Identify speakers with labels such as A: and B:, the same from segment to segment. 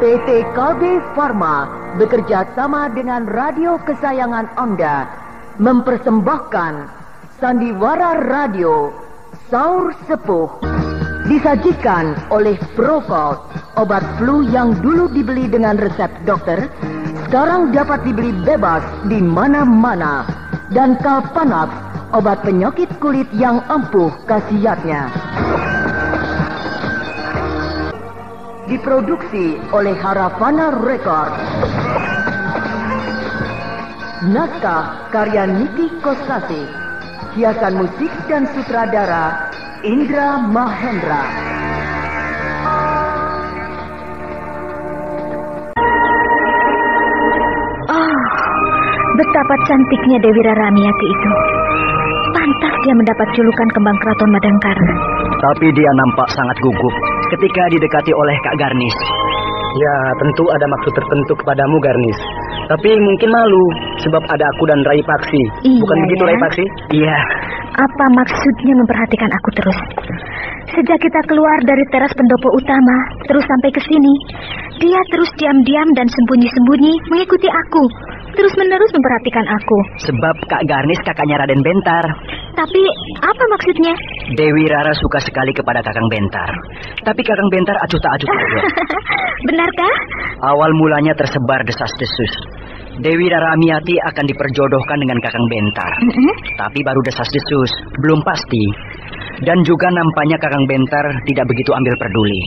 A: PT KB Pharma bekerja sama dengan radio kesayangan Anda mempersembahkan Sandiwara Radio Saur Sepuh. Disajikan oleh Procold, obat flu yang dulu dibeli dengan resep dokter, sekarang dapat dibeli bebas di mana-mana. Dan Kalpanax, obat penyakit kulit yang ampuh khasiatnya. Diproduksi oleh Haravana Record. Naskah karya Niki Kosasi. Hiasan musik dan sutradara Indra Mahendra.
B: Oh, betapa cantiknya Dewi Raramiati itu. Pantas dia mendapat julukan kembang keraton Madangkarna.
C: Tapi dia nampak sangat gugup ketika didekati oleh Kak Garnis. Ya, tentu ada maksud tertentu kepadamu, Garnis. Tapi mungkin malu, sebab ada aku dan Rai Paksi.
B: Iya,
C: bukan begitu,
B: ya?
C: Rai Paksi? Iya.
B: Apa maksudnya memperhatikan aku terus? Sejak kita keluar dari teras pendopo utama, terus sampai ke sini, dia terus diam-diam dan sembunyi-sembunyi mengikuti aku. Terus-menerus memperhatikan aku.
C: Sebab Kak Garnis kakaknya Raden Bentar.
B: Tapi apa maksudnya?
C: Dewi Rara suka sekali kepada Kakang Bentar. Tapi Kakang Bentar acuh tak acuh saja.
B: Benarkah?
C: Awal mulanya tersebar desas-desus. Dewi Raramiati akan diperjodohkan dengan Kakang Bentar. Tapi baru desas-desus, belum pasti. Dan juga nampaknya Kakang Bentar tidak begitu ambil peduli.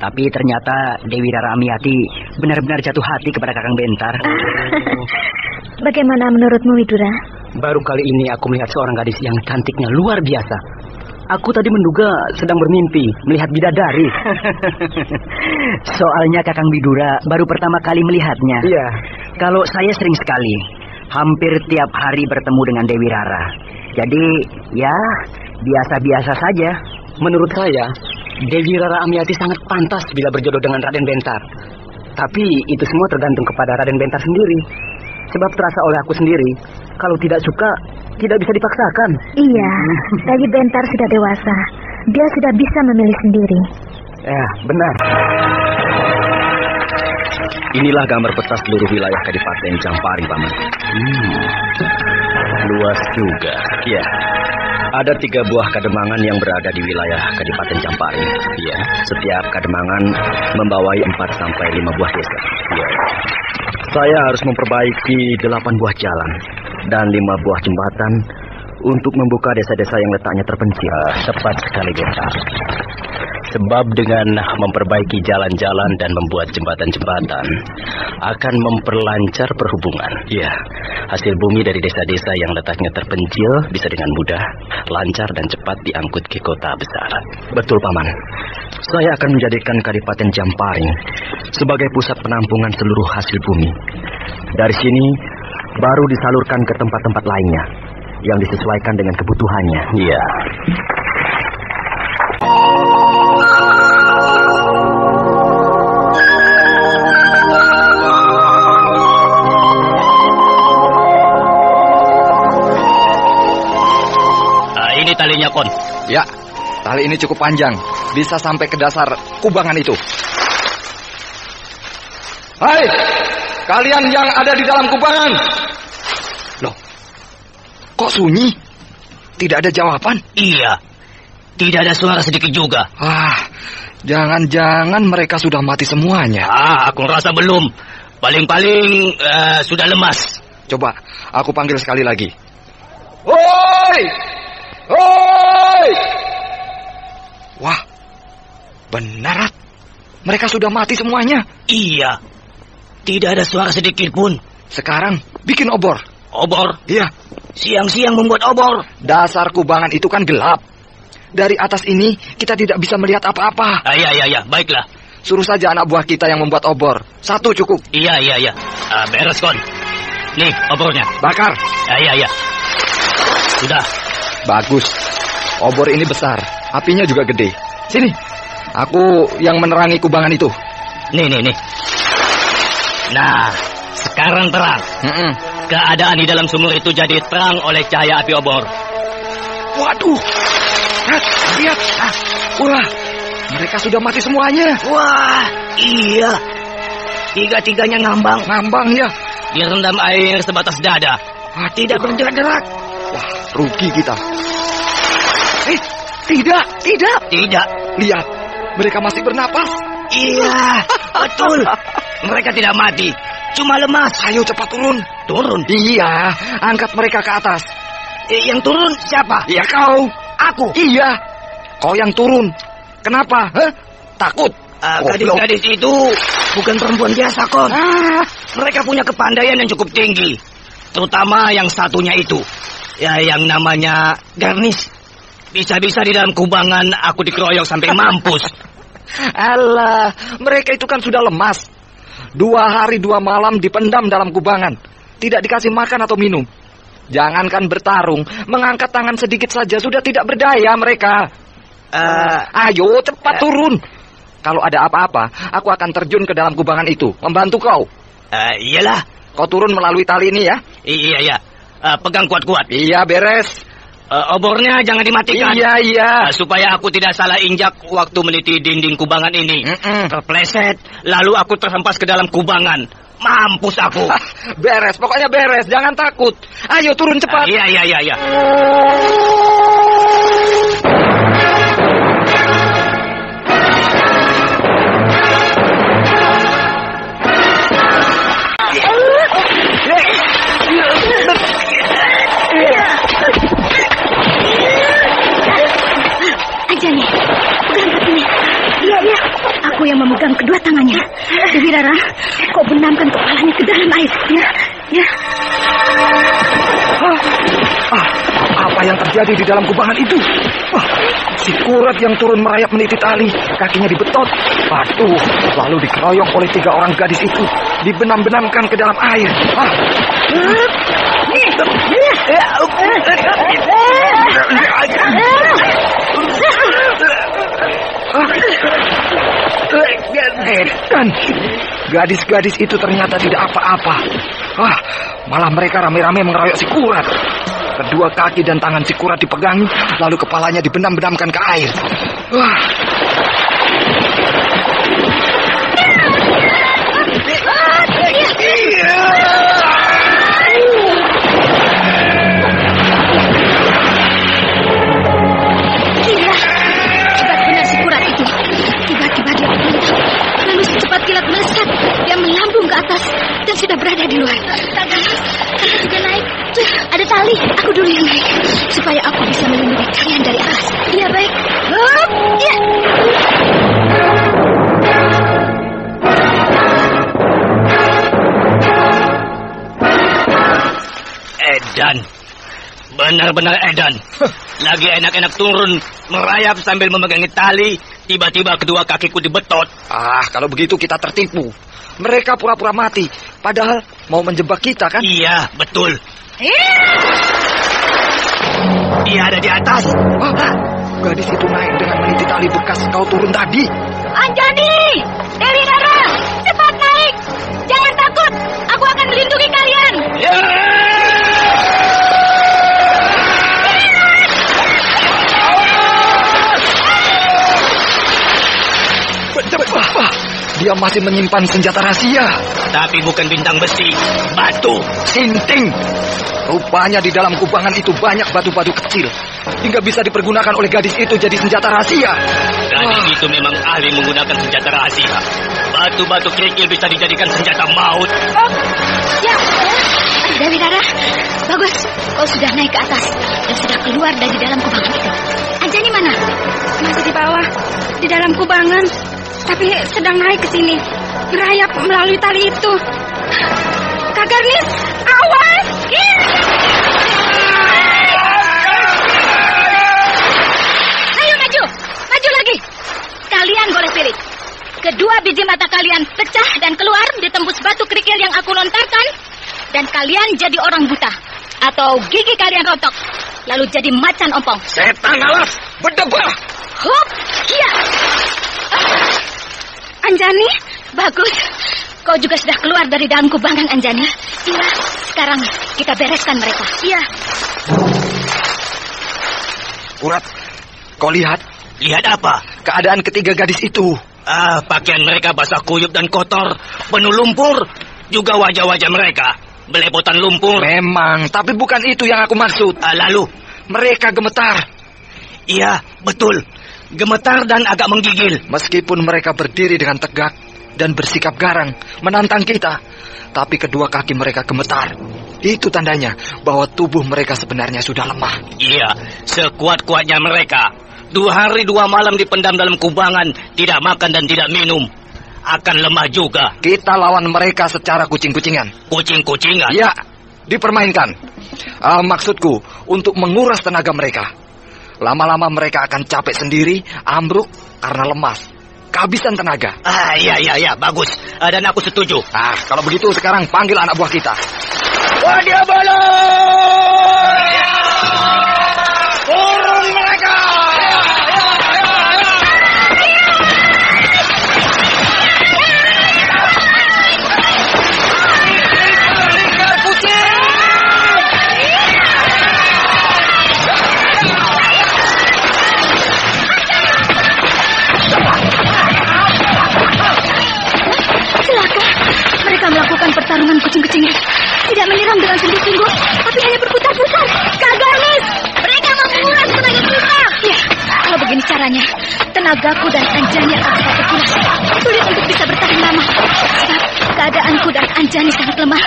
C: Tapi ternyata Dewi Raramiati benar-benar jatuh hati kepada Kakang Bentar.
B: Bagaimana menurutmu, Widura?
C: Baru kali ini aku melihat seorang gadis yang cantiknya luar biasa. Aku tadi menduga sedang bermimpi melihat bidadari. Soalnya Kakang Widura baru pertama kali melihatnya. Iya. Kalau saya sering sekali, hampir tiap hari bertemu dengan Dewi Rara. Jadi, ya, biasa-biasa saja. Menurut saya, Dewi Raramiati sangat pantas bila berjodoh dengan Raden Bentar. Tapi itu semua tergantung kepada Raden Bentar sendiri. Sebab terasa oleh aku sendiri, kalau tidak suka, tidak bisa dipaksakan.
B: Iya, Rai Bentar sudah dewasa. Dia sudah bisa memilih sendiri.
C: Ya, benar. Inilah gambar peta seluruh wilayah Kadipaten Jampari, Paman. Luas juga. Ya. Ada 3 buah kademangan yang berada di wilayah Kadipaten Jampari. Ya. Setiap kademangan membawai 4 sampai 5 buah desa. Ya. Saya harus memperbaiki 8 buah jalan dan 5 buah jembatan untuk membuka desa-desa yang letaknya terpencil. Tepat sekali, Bentar. Sebab dengan memperbaiki jalan-jalan dan membuat jembatan-jembatan akan memperlancar perhubungan. Ya, hasil bumi dari desa-desa yang letaknya terpencil bisa dengan mudah, lancar dan cepat diangkut ke kota besar. Betul, Paman. Saya akan menjadikan Kadipaten Jampari sebagai pusat penampungan seluruh hasil bumi. Dari sini baru disalurkan ke tempat-tempat lainnya yang disesuaikan dengan kebutuhannya. Iya. Ini talinya, Kon.
D: Ya, tali ini cukup panjang. Bisa sampai ke dasar kubangan itu. Hai, kalian yang ada di dalam kubangan. Loh, kok sunyi? Tidak ada jawaban?
C: Iya, tidak ada suara sedikit juga.
D: Jangan-jangan mereka sudah mati semuanya.
C: Aku rasa belum. Paling-paling sudah lemas.
D: Coba, aku panggil sekali lagi. Woi! Hoi! Wah, benar, Rat. Mereka sudah mati semuanya.
C: Iya, tidak ada suara sedikit pun.
D: Sekarang bikin obor.
C: Obor?
D: Iya.
C: Siang-siang membuat obor.
D: Dasar kubangan itu kan gelap. Dari atas ini kita tidak bisa melihat apa-apa.
C: Iya, baiklah.
D: Suruh saja anak buah kita yang membuat obor. 1 cukup.
C: Iya. Beres, Kon. Nih, obornya.
D: Bakar.
C: Iya. Sudah.
D: Bagus. Obor ini besar. Apinya juga gede. Sini. Aku yang menerangi kubangan itu.
C: Nih. Nah, sekarang terang. Keadaan di dalam sumur itu jadi terang oleh cahaya api obor.
D: Waduh. Lihat. Wah, mereka sudah mati semuanya.
C: Wah, iya. Tiga-tiganya ngambang.
D: Ngambang ya.
C: Direndam air sebatas dada. Tidak bergerak-gerak.
D: Wah, rugi kita. Tidak.
C: Tidak.
D: Lihat, mereka masih bernapas.
C: Iya, betul. Mereka tidak mati, cuma lemas.
D: Ayo cepat turun.
C: Turun?
D: Iya, angkat mereka ke atas.
C: Yang turun siapa?
D: Ya kau.
C: Aku?
D: Iya, kau yang turun. Kenapa? Takut?
C: Gadis-gadis itu bukan perempuan biasa, Kon. Mereka punya kepandaian yang cukup tinggi. Terutama yang satunya itu. Ya, yang namanya Garnis. Bisa-bisa di dalam kubangan aku dikeroyok sampai mampus.
D: Alah, mereka itu kan sudah lemas. 2 hari 2 malam dipendam dalam kubangan. Tidak dikasih makan atau minum. Jangankan bertarung, mengangkat tangan sedikit saja sudah tidak berdaya mereka. Ayo cepat turun. Kalau ada apa-apa, aku akan terjun ke dalam kubangan itu, membantu kau.
C: Iyalah.
D: Kau turun melalui tali ini ya.
C: Iya. Pegang kuat-kuat.
D: Iya, beres.
C: Obornya jangan dimatikan.
D: Iya.
C: Supaya aku tidak salah injak waktu meniti dinding kubangan ini. Terpleset, lalu aku terhempas ke dalam kubangan. Mampus aku.
D: Beres, pokoknya beres. Jangan takut. Ayo turun cepat.
C: Iya.
B: Anjani, berangkat ini. Iya. Aku yang memegang kedua tangannya. Dewi Rara, kau benamkan kepalanya ke dalam air. Ya.
D: Apa yang terjadi di dalam kubangan itu? Si Kurat yang turun merayap meniti tali, kakinya dibetot, batu, lalu dikeroyok oleh 3 orang gadis itu, dibenam-benamkan ke dalam air. Dan gadis-gadis itu ternyata tidak apa-apa. Malah mereka rame-rame mengeroyok si Kurat. Kedua kaki dan tangan si Kurat dipegangi, lalu kepalanya dibenam-benamkan ke air.
B: Hebat benar si Kurat itu. Tiba-tiba dia melompat, lalu secepat kilat melesat, dia melambung ke atas dan sudah berada di luar. Kalian juga naik. Ada tali, aku dulu yang naik supaya aku bisa melindungi kalian dari atas. Iya, baik. Iya.
C: Edan. Benar-benar Edan. Lagi enak-enak turun, merayap sambil memegangi tali, tiba-tiba kedua kakiku dibetot.
D: Kalau begitu kita tertipu. Mereka pura-pura mati, padahal mau menjebak kita kan?
C: Iya, betul. Dia ada di atas.
D: Gadis itu naik dengan meniti tali bekas kau turun tadi.
B: Anjani! Dewi Rara! Cepat naik! Jangan takut! Aku akan melindungi kalian!
D: Dia masih menyimpan senjata rahasia.
C: Tapi bukan bintang besi, batu.
D: Sinting. Rupanya di dalam kubangan itu banyak batu-batu kecil, hingga bisa dipergunakan oleh gadis itu jadi senjata rahasia.
C: Gadis itu memang ahli menggunakan senjata rahasia. Batu-batu kerikil bisa dijadikan senjata maut.
B: Ya, Dewi Rara, bagus. Kau sudah naik ke atas dan sudah keluar dari dalam kubangan itu. Anjani mana? Masih di bawah, di dalam kubangan. Tapi sedang naik ke sini, merayap melalui tali itu. Kak Garnis, awas! Ayo maju lagi. Kalian boleh pilih. Kedua biji mata kalian pecah dan keluar ditembus batu kerikil yang aku lontarkan, dan kalian jadi orang buta. Atau gigi kalian rontok, lalu jadi macan ompong.
D: Setan alas, berdebah.
B: Hup, iya. Anjani, bagus. Kau juga sudah keluar dari dalam kubangan, Anjani. Iya, sekarang kita bereskan mereka. Iya.
D: Kurat, kau lihat?
C: Lihat apa?
D: Keadaan ketiga gadis itu.
C: Pakaian mereka basah kuyup dan kotor, penuh lumpur. Juga wajah-wajah mereka belepotan lumpur.
D: Memang, tapi bukan itu yang aku maksud.
C: Lalu
D: mereka gemetar.
C: Iya, betul. Gemetar dan agak menggigil.
D: Meskipun mereka berdiri dengan tegak dan bersikap garang menantang kita, tapi kedua kaki mereka gemetar. Itu tandanya bahwa tubuh mereka sebenarnya sudah lemah.
C: Iya, sekuat-kuatnya mereka 2 hari 2 malam dipendam dalam kubangan, tidak makan dan tidak minum. Akan lemah juga.
D: Kita lawan mereka secara kucing-kucingan.
C: Kucing-kucingan?
D: Ya, dipermainkan. Maksudku, untuk menguras tenaga mereka. Lama-lama mereka akan capek sendiri, ambruk karena lemas. Kehabisan tenaga.
C: Iya, bagus. Dan aku setuju.
D: Kalau begitu sekarang panggil anak buah kita.
C: Wadia bala! Turun mereka!
B: Mereka melakukan pertarungan kucing-kucingan. Tidak menyerang dengan sungguh-sungguh, tapi hanya berputar-putar. Kak Garnis, mereka mau menguras tenaga kita. Ya, kalau begini caranya, tenagaku dan Anjani akan cepat terkuras. Sulit untuk bisa bertahan lama. Sebab keadaanku dan Anjani sangat lemah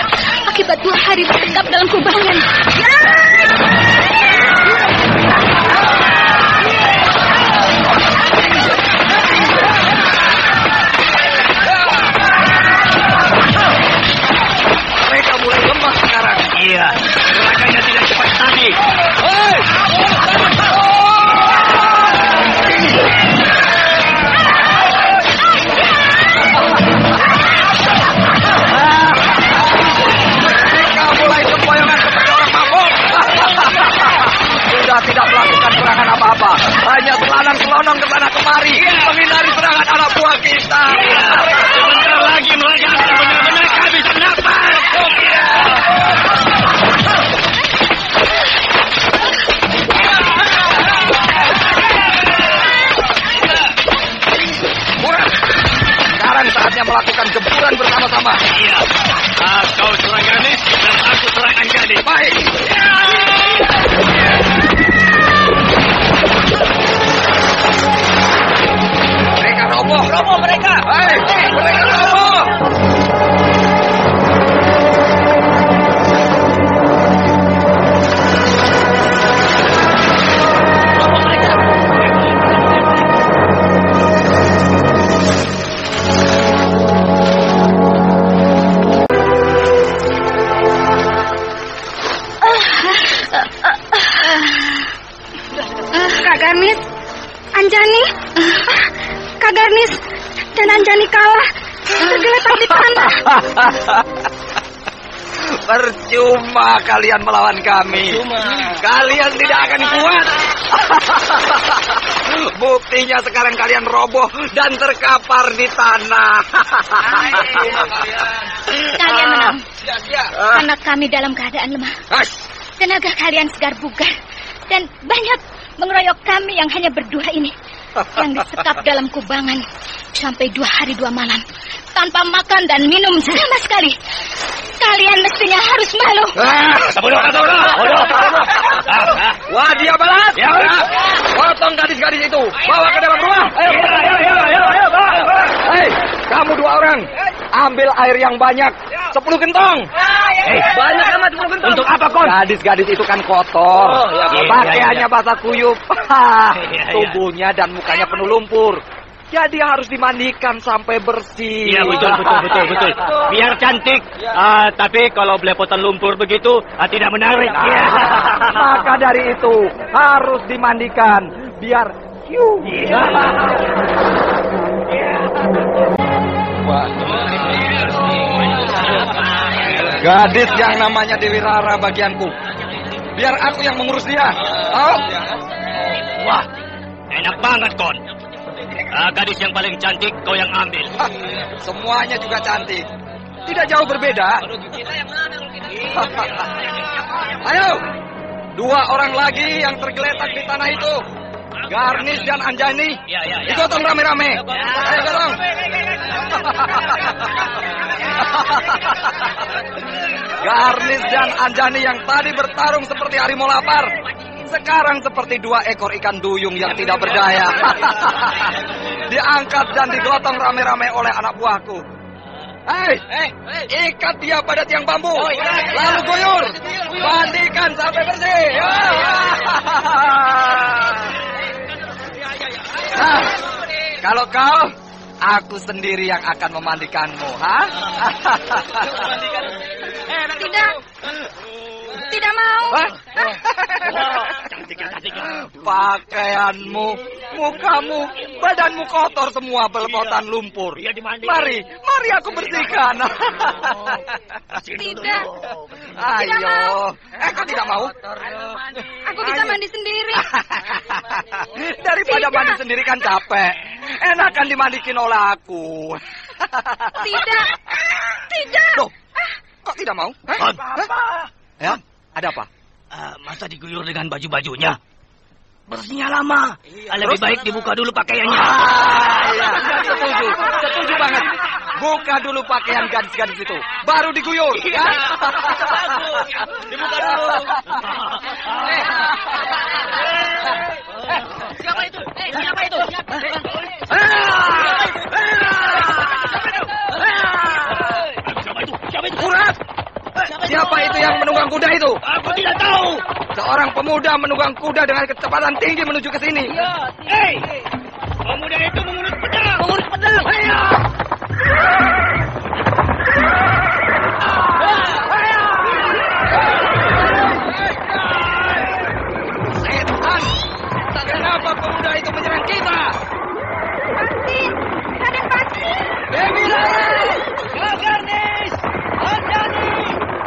B: akibat 2 hari terkekap dalam kubangan.
C: Iya, gerakannya tidak cepat tadi.
D: Mereka mulai sempoyongan seperti orang mabuk. Sudah tidak melakukan serangan apa-apa, hanya selonang-selonong ke sana kemari, menghindari serangan anak buah kita.
C: Sebentar lagi mereka akan benar-benar kehabisan nafas.
D: Sekarang saatnya melakukan gempuran bersama-sama.
C: Iya. Kau serang Ganis dan aku serang Anjani.
D: Baik. Mereka roboh.
C: Roboh mereka.
D: Baik, mereka roboh.
B: Kak Garnis, Anjani, Kak Garnis dan Anjani kalah, tergeletak di tanah.
D: Percuma kalian melawan kami. Kalian tidak akan kuat. Buktinya sekarang kalian roboh dan terkapar di tanah.
B: Kalian menang karena kami dalam keadaan lemah. Tenaga kalian segar bugar dan banyak mengeroyok kami yang hanya berdua ini, yang disekap dalam kubangan sampai 2 hari 2 malam tanpa makan dan minum sama sekali. Kalian mestinya harus malu.
D: Wah, dia balas. Ya, potong gadis-gadis itu, bawa ke dalam rumah. Ayo. Hei, kamu 2 orang, ambil air yang banyak, 10 gentong.
C: Banyak amat 10 gentong. Untuk apa, Kon?
D: Gadis-gadis itu kan kotor. Pakaiannya basah kuyup. Tubuhnya dan mukanya penuh lumpur. Jadi harus dimandikan sampai bersih.
C: Iya, betul. Biar cantik. Tapi kalau belepotan lumpur begitu, tidak menarik.
D: Maka dari itu harus dimandikan biar gadis yang namanya Dewi Rara bagianku. Biar aku yang mengurus dia.
C: Wah, enak banget, Kon. Gadis yang paling cantik kau yang ambil.
D: Semuanya juga cantik. Tidak jauh berbeda. Ayo, 2 orang lagi yang tergeletak di tanah itu. Garnis dan Anjani. Digotong rame-rame. Ayo gotong. Garnis dan Anjani yang tadi bertarung seperti harimau lapar, sekarang seperti 2 ekor ikan duyung yang tidak berdaya. Diangkat dan digotong rame-rame oleh anak buahku. Hei, ikat dia pada tiang bambu, lalu guyur, mandikan sampai bersih. Nah, kalau kau, aku sendiri yang akan memandikanmu, ha?
B: Tidak mau.
D: Pakaianmu, mukamu, badanmu kotor semua belepotan lumpur. Mari aku bersihkan.
B: Tidak.
D: Ayo, kau tidak mau?
B: Aku bisa mandi sendiri.
D: Daripada mandi sendiri kan capek. Enakan dimandikin oleh aku.
B: Tidak.
D: Loh, kok tidak mau? Ya, ada apa?
C: Masa diguyur dengan baju-bajunya? Bersihnya lama. Lebih baik dibuka dulu pakaiannya.
D: Ya, setuju banget. Buka dulu pakaian gadis-gadis itu, baru diguyur. Ya?
C: Dibuka dulu. Siapa itu?
D: Murad! Siapa itu yang menunggang kuda itu?
C: Aku tidak tahu.
D: Seorang pemuda menunggang kuda dengan kecepatan tinggi menuju ke sini.
C: Hei! Pemuda itu mengurus pedang.
D: Setan! Kenapa pemuda itu menyerang kita?
B: Raden Bakti.
D: Dewi Laras!
C: Garnis! Anjani!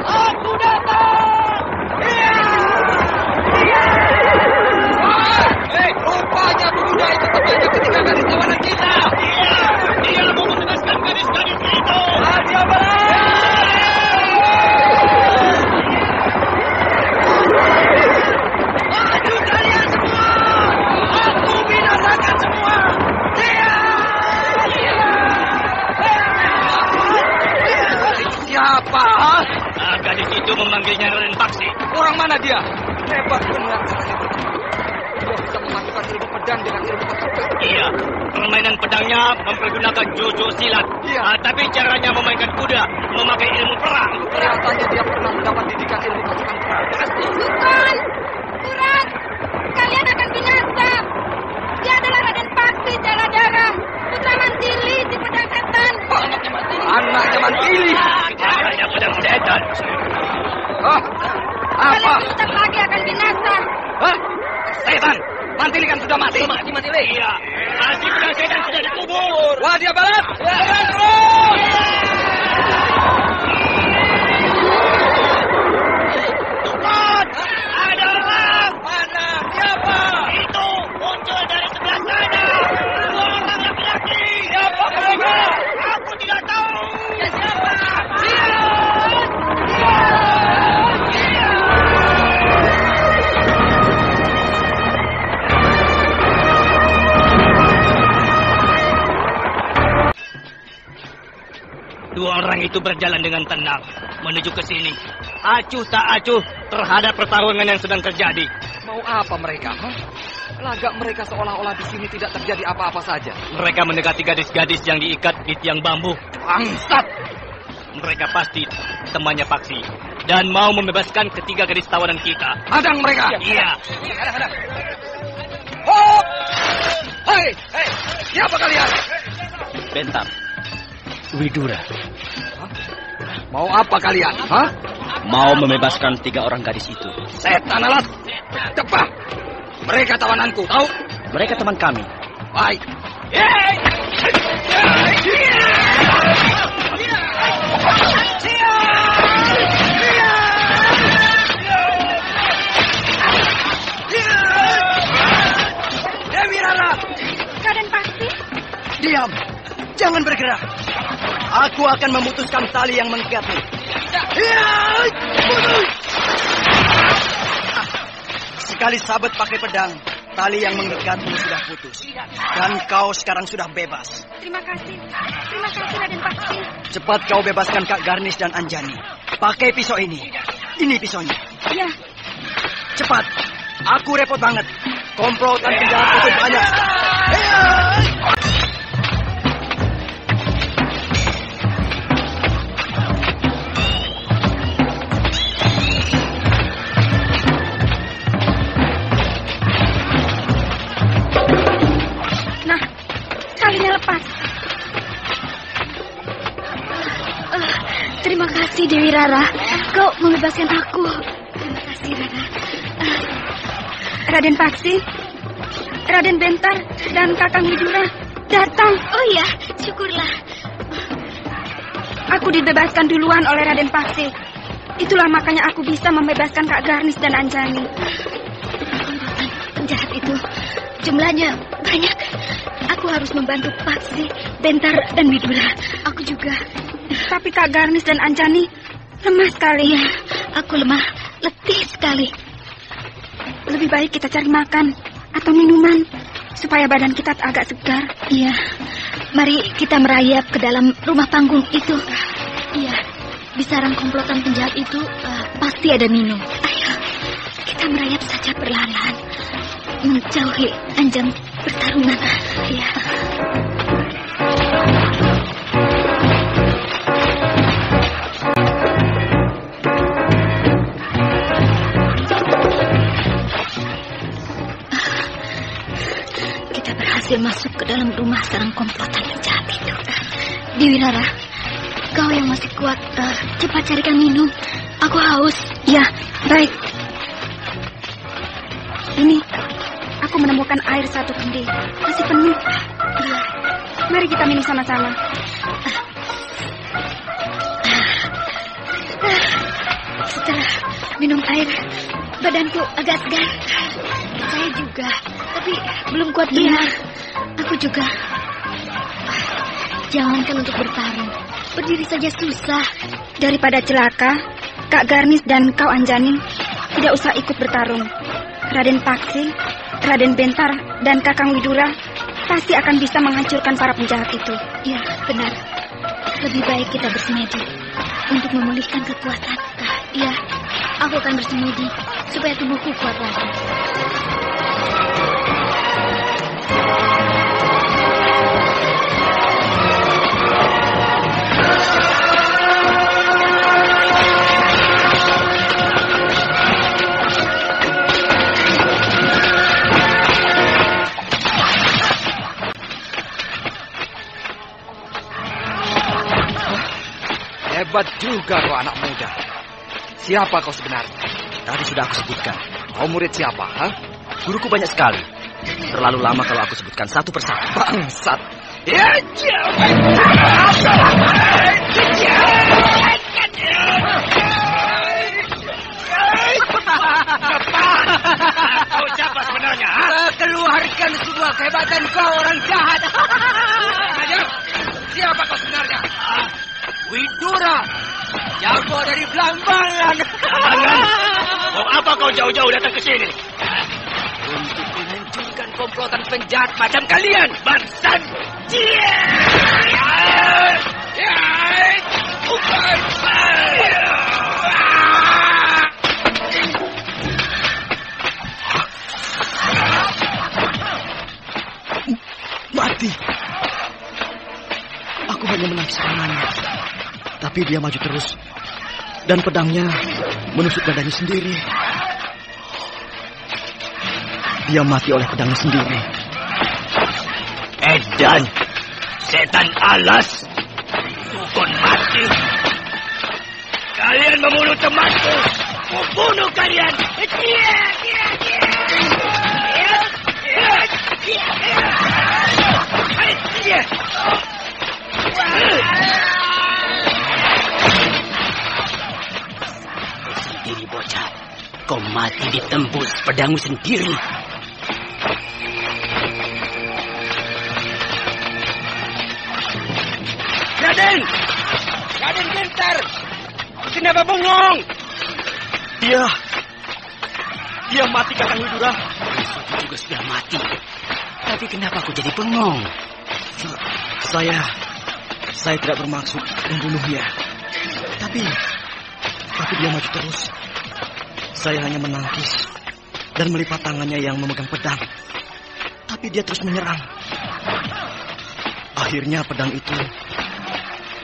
C: Aku datang!
D: Rupanya pemuda itu terbanyak ketika gadis tawanan kita.
C: Dia mau membebaskan gadis-gadis itu.
D: Raja Balas! Maju kalian semua! Aku binasakan semua! Siapa?
C: Gadis itu memanggilnya Raden Bakti.
D: Orang mana dia? Hebat benar. Dia bisa memasukkan ilmu pedang dengan ilmu ketukan.
C: Iya, permainan pedangnya mempergunakan jurus silat.
D: Iya.
C: Tapi caranya memainkan kuda, memakai ilmu perang.
D: Kelihatannya dia pernah mendapat didikan ilmu pasukan perang.
B: Bukan. Kurang. Kalian akan binasa. Dia adalah Raden Bakti Jaladara, putra Mantili di pedang setan.
D: Anaknya Mantili.
C: Caranya pedang setan.
D: Apa?
B: Kalian sebentar lagi akan binasa.
D: Hah? Setan, Mantili kan sudah mati.
C: Mantili. Iya. Masih pedang setan sudah dikubur.
D: Wah, dia balas. Jalan terus.
C: Tuhan, ada orang.
D: Mana? Siapa?
C: Itu muncul dari sebelah sana. Dua orang laki-laki.
D: Siapa mereka?
C: Aku tidak tahu.
B: Siapa?
C: Dua orang itu berjalan dengan tenang menuju ke sini. Acuh tak acuh terhadap pertarungan yang sedang terjadi.
D: Mau apa mereka? Lagak mereka seolah-olah di sini tidak terjadi apa-apa saja.
C: Mereka mendekati gadis-gadis yang diikat di tiang bambu.
D: Bangsat!
C: Mereka pasti temannya Paksi dan mau membebaskan ketiga gadis tawanan kita.
D: Hadang mereka!
C: Iya.
D: Hop! Hei! Siapa kalian?
C: Bentar. Widura.
D: Mau apa kalian? Hah?
C: Mau membebaskan 3 orang gadis itu.
D: Setan alat! Cepat! Mereka tawananku, tahu?
C: Mereka teman kami.
D: Baik. Dewi Rara!
B: Raden Bakti.
E: Diam! Jangan bergerak. Aku akan memutuskan tali yang mengikatmu. Sekali sabet pakai pedang, tali yang mengikatmu sudah putus. Dan kau sekarang sudah bebas.
B: Terima kasih Raden Paksi.
E: Cepat kau bebaskan Kak Garnis dan Anjani. Pakai pisau ini. Ini pisaunya.
B: Iya.
E: Cepat. Aku repot banget. Komplotan penjahat itu banyak.
B: Nah, talinya lepas. Terima kasih Dewi Rara. Kau membebaskan aku. Terima kasih Rara. Raden Paksi, Raden Bentar, dan Kakang Widura datang. Oh iya, syukurlah. Aku dibebaskan duluan oleh Raden Paksi. Itulah makanya aku bisa membebaskan Kak Garnis dan Anjani. Penjahat itu jumlahnya banyak. Aku harus membantu Paksi, Bentar, dan Widura. Aku juga. Tapi Kak Garnis dan Anjani lemah sekali. Ya, aku lemah, letih sekali. Lebih baik kita cari makan atau minuman supaya badan kita agak segar. Iya, mari kita merayap ke dalam rumah panggung itu. Iya, di sarang komplotan penjahat itu pasti ada minum. Ayo, kita merayap saja perlahan-lahan, menjauhi anjing pertarungan. Iya. Dia masuk ke dalam rumah sarang komplotan yang jahat itu. Dewi Rara, kau yang masih kuat, cepat carikan minum. Aku haus. Ya, baik. Ini, aku menemukan air satu kendi. Masih penuh. Ya, mari kita minum sama-sama. Setelah minum air, badanku agak segar. Saya juga, tapi belum kuat benar. Aku juga. Jangankan untuk bertarung, berdiri saja susah. Daripada celaka, Kak Garnis dan kau Anjani tidak usah ikut bertarung. Raden Paksi, Raden Bentar, dan Kakang Widura pasti akan bisa menghancurkan para penjahat itu. Ya, benar. Lebih baik kita bersemedi untuk memulihkan kekuatan. Iya, aku akan bersemedi supaya tubuhku kuat lagi.
D: Hebat juga kau anak muda. Siapa kau sebenarnya?
C: Tadi sudah aku sebutkan.
D: Kau murid siapa? Ha?
C: Guruku banyak sekali. Terlalu lama kalau aku sebutkan satu persatu.
D: Bangsat.
C: Kau siapa sebenarnya?
E: Keluarkan semua kehebatan kau, orang jahat.
D: Siapa kau sebenarnya?
E: Widura, jago dari Belambangan.
C: Mau apa kau jauh-jauh datang ke sini?
E: Untuk menghancurkan komplotan penjahat macam kalian, bangsat.
F: Mati. Aku hanya menangkis serangannya. Tapi dia maju terus. Dan pedangnya menusuk badannya sendiri. Dia mati oleh pedangnya sendiri.
C: Edan, setan alas, dukun mati. Kalian membunuh temanku. Membunuh kalian. Sendiri bocah, kau mati ditembus pedangmu sendiri. Raden Bentar, kenapa bengong?
F: Dia mati, Kakang Widura.
G: juga sudah mati. Tapi kenapa kau jadi bengong?
F: Saya tidak bermaksud membunuhnya. Tapi dia maju terus. Saya hanya menangkis dan melipat tangannya yang memegang pedang. Tapi dia terus menyerang. Akhirnya pedang itu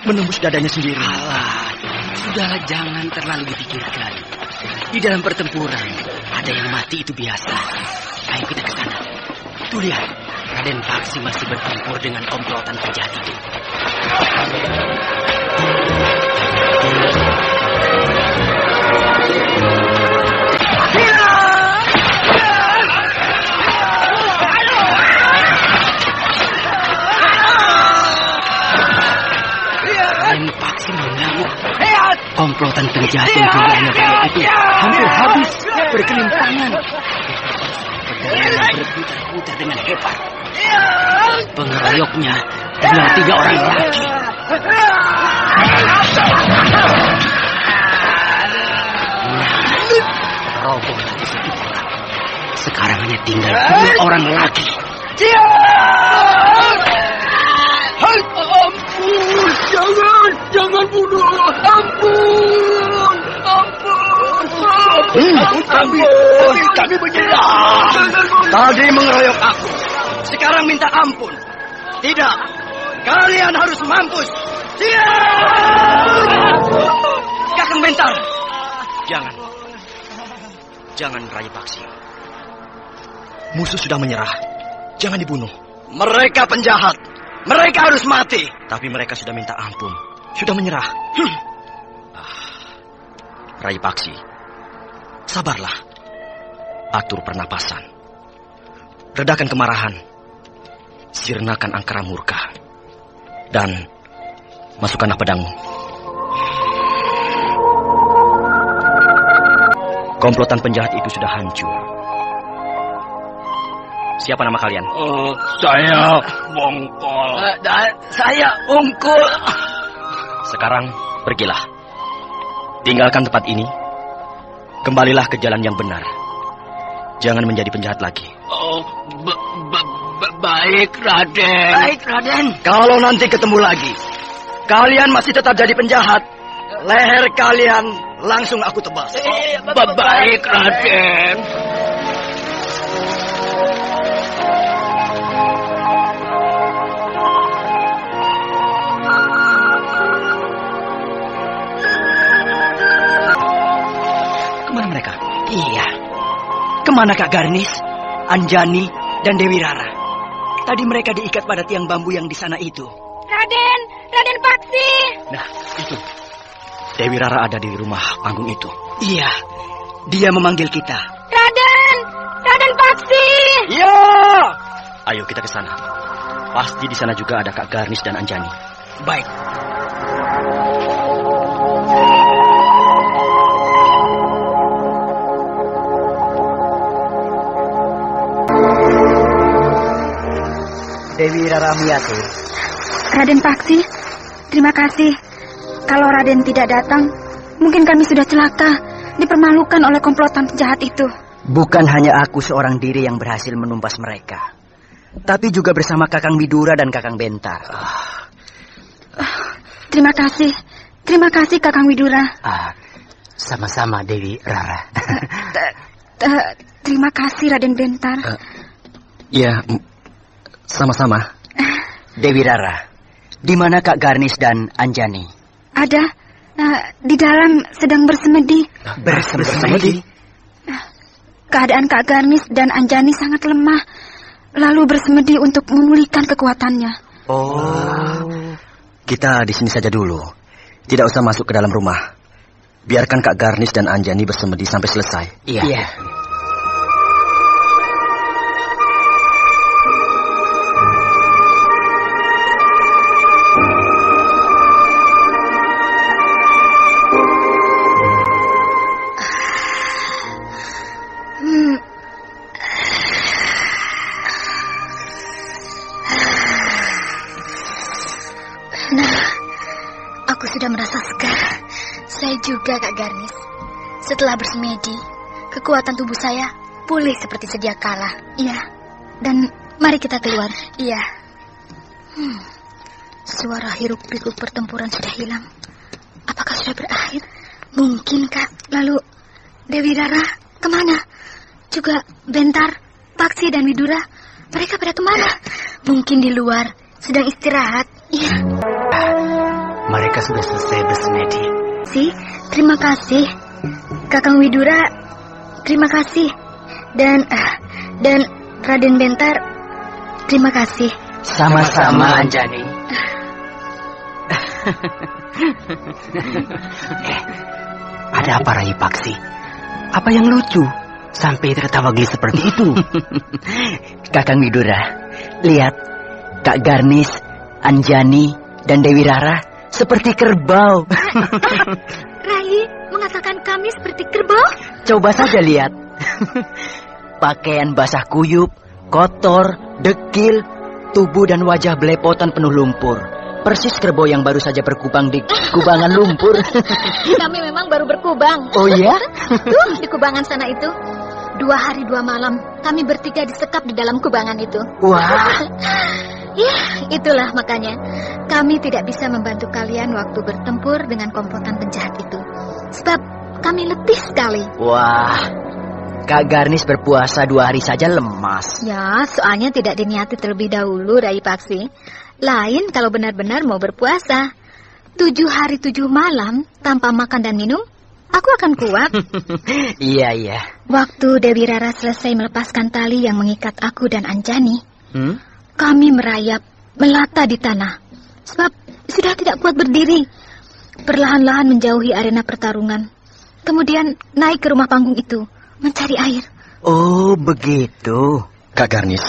F: menembus dadanya sendiri.
G: Alah, sudahlah, jangan terlalu dipikirkan. Di dalam pertempuran, ada yang mati itu biasa. Ayo kita ke sana. Tuh lihat, Raden Paksi masih bertempur dengan komplotan penjahat itu. Raden Paksi mengamuk. Komplotan penjahat yang jumlahnya banyak itu hampir habis berkelimpangan. Pedangnya berputar-putar dengan hebat. Pengeroyoknya tinggal 3 orang lagi. Roboh lagi 1 orang. Sekarang hanya tinggal 2 orang lagi.
E: Ampun, jangan bunuh. Ampun. Kami menyerah.
F: Tadi mengeroyok aku. Sekarang minta ampun. Tidak. Kalian harus mampus. Kakang Bentar. Jangan Rai Paksi. Musuh sudah menyerah. Jangan dibunuh. Mereka penjahat. Mereka harus mati. Tapi mereka sudah minta ampun. Sudah menyerah. Rai Paksi, sabarlah. Atur pernapasan. Redakan kemarahan. Sirnakan angkara murka. Dan masukkanlah pedangmu. Komplotan penjahat itu sudah hancur. Siapa nama kalian?
G: Saya Bongkol. Saya Ungkul.
C: Sekarang pergilah. Tinggalkan tempat ini. Kembalilah ke jalan yang benar. Jangan menjadi penjahat lagi.
G: Baik, Raden.
F: Baik, Raden. Kalau nanti ketemu lagi, kalian masih tetap jadi penjahat, leher kalian langsung aku tebas.
G: Baik, Raden.
F: Kemana mereka? Iya. Kemana Kak Garnis, Anjani, dan Dewi Rara? Tadi mereka diikat pada tiang bambu yang di sana itu.
B: Raden Paksi.
C: Nah, itu. Dewi Rara ada di rumah panggung itu.
F: Iya, dia memanggil kita.
B: Raden Paksi.
F: Iya.
C: Ayo kita ke sana. Pasti di sana juga ada Kak Garnis dan Anjani.
F: Baik.
E: Dewi Raramiyati.
B: Raden Paksi, terima kasih. Kalau Raden tidak datang, mungkin kami sudah celaka, dipermalukan oleh komplotan penjahat itu.
E: Bukan hanya aku seorang diri yang berhasil menumpas mereka, tapi juga bersama Kakang Widura dan Kakang Bentar.
B: Terima kasih Kakang Widura.
E: Sama-sama Dewi Rara.
B: Terima kasih Raden Bentar.
C: Ya, sama-sama.
E: Dewi Rara, di mana Kak Garnis dan Anjani?
B: Ada, di dalam sedang bersemedi.
E: Bersemedi?
B: Keadaan Kak Garnis dan Anjani sangat lemah, lalu bersemedi untuk memulihkan kekuatannya.
C: Oh. Kita di sini saja dulu. Tidak usah masuk ke dalam rumah. Biarkan Kak Garnis dan Anjani bersemedi sampai selesai.
E: Iya.
B: Aku sudah merasa segar. Saya juga Kak Garnis. Setelah bersemedi, kekuatan tubuh saya pulih seperti sedia kala. Iya. Dan mari kita keluar. Iya. Suara hiruk-pikuk pertempuran sudah hilang. Apakah sudah berakhir? Mungkin, Kak. Lalu Dewi Rara kemana? Juga Bentar, Paksi dan Widura, mereka pada kemana? Mungkin di luar, sedang istirahat. Iya.
E: Mereka sudah selesai bersemedi.
B: Terima kasih. Kakang Widura, terima kasih. Dan Raden Bentar, terima kasih.
E: Sama-sama, Anjani. Ada apa, Rai Paksi? Apa yang lucu sampai tertawa geli seperti itu? Kakang Widura, lihat, Kak Garnis, Anjani, dan Dewi Rara seperti kerbau.
B: Rai mengatakan kami seperti kerbau?
E: Coba saja lihat. Pakaian basah kuyup, kotor, dekil, tubuh dan wajah belepotan penuh lumpur. Persis kerbau yang baru saja berkubang di kubangan lumpur.
B: Kami memang baru berkubang.
E: Oh ya?
B: Tuh, di kubangan sana itu. 2 hari 2 malam kami bertiga disekap di dalam kubangan itu.
E: Wah.
B: Ya, itulah makanya kami tidak bisa membantu kalian waktu bertempur dengan kompotan penjahat itu. Sebab kami letih sekali.
E: Wah, Kak Garnis berpuasa 2 hari saja lemas.
B: Ya, soalnya tidak diniati terlebih dahulu, Rai Paksi. Lain kalau benar-benar mau berpuasa. 7 hari 7 malam tanpa makan dan minum, aku akan kuat.
E: Iya.
B: Waktu Dewi Rara selesai melepaskan tali yang mengikat aku dan Anjani, kami merayap, melata di tanah. Sebab sudah tidak kuat berdiri. Perlahan-lahan menjauhi arena pertarungan. Kemudian naik ke rumah panggung itu, mencari air.
E: Oh, begitu.
C: Kak Garnis,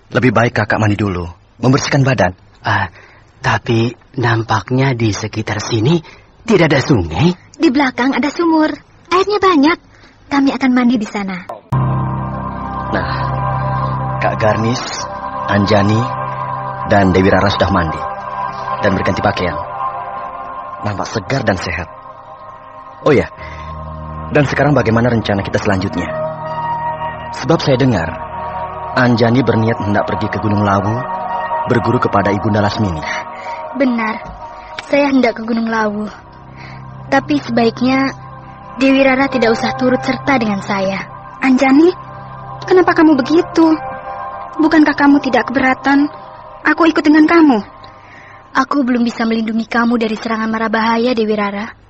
C: lebih baik kakak mandi dulu, membersihkan badan.
E: Tapi nampaknya di sekitar sini tidak ada sungai.
B: Di belakang ada sumur. Airnya banyak. Kami akan mandi di sana.
C: Nah, Kak Garnis, Anjani, dan Dewi Rara sudah mandi dan berganti pakaian. Nampak segar dan sehat. Oh ya, dan sekarang bagaimana rencana kita selanjutnya? Sebab saya dengar Anjani berniat hendak pergi ke Gunung Lawu berguru kepada Ibunda Lasmini.
B: Benar, saya hendak ke Gunung Lawu. Tapi sebaiknya Dewi Rara tidak usah turut serta dengan saya.
H: Anjani, kenapa kamu begitu? Bukankah kamu tidak keberatan aku ikut dengan kamu?
B: Aku belum bisa melindungi kamu dari serangan mara bahaya, Dewi Rara.